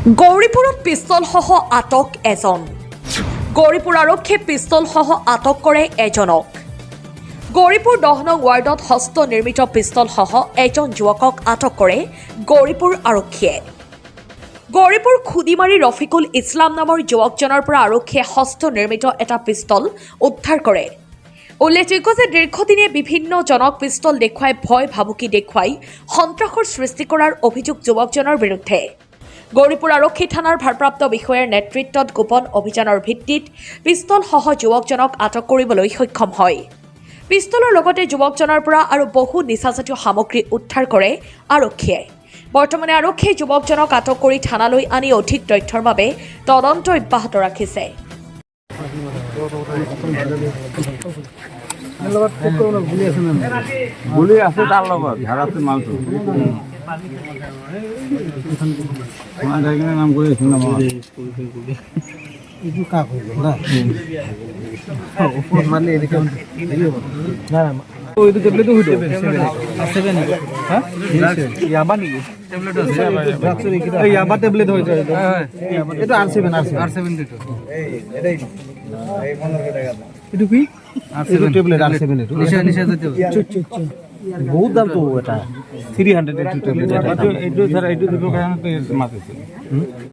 গৌৰীপুৰত পিষ্টলসহ আটক এজন। গৌৰীপুৰ আৰক্ষীয়ে পিষ্টলসহ আটক কৰে এজনক। গৌৰীপুৰ 10 নং ৱাৰ্ডত হস্ত নিৰ্মিত পিষ্টলসহ এজন যুৱকক আটক কৰে গৌৰীপুৰ আৰক্ষীয়ে। গৌৰীপুৰ খুদিমাৰী ৰফিকুল ইছলাম নামৰ যুৱকজনৰ পৰা আৰক্ষীয়ে হস্ত নিৰ্মিত এটা পিষ্টল উদ্ধাৰ কৰে। উল্লেখযোগ্য যে দীৰ্ঘদিনীয়া বিভিন্ন জনক পিষ্টল দেখুৱাই ভয় ভাবুকি দেখুৱাই সন্ত্ৰাসৰ সৃষ্টি কৰাৰ অভিযোগ যুৱকজনৰ বিৰুদ্ধে। গৌৰীপুৰ আৰক্ষী থানাৰ ভাৰপ্ৰাপ্ত বিষয়াৰ নেতৃত্বত গোপন অভিযানৰ ভিত্তিত পিষ্টলসহ যুৱকজনক আটক কৰিবলৈ সক্ষম হয়। পিষ্টলৰ লগতে যুৱকজনৰ পৰা আৰু বহু নিচাজাতীয় সামগ্ৰী উদ্ধাৰ কৰে আৰক্ষীয়ে। বৰ্তমানে আৰক্ষীয়ে যুৱকজনক আটক কৰি থানালৈ আনি অধিক তথ্যৰ বাবে তদন্ত অব্যাহত ৰাখিছে। গুলি আছে তাৰ লগত ধাৰাতে মালটো নাম কৰি আছো না এইটো কাক হৈ গ'ল না মানে এনেকে না এইটো টেবলেটটো হইতো আছে নে হ্যাঁ ইয়াবা নেকি টেবলেট আছে এই ইয়াবা টেবলেট হৈ যায় এটা R7 দিটো এই 15 টাকা এটা কি R7 টেবলেট R7 এটো নিশা জাতীয় বহুত দাম তো এটা 300 টেবলেট এটা এইটো স্যার এইটো দুটো কারণে তো মাছ আছে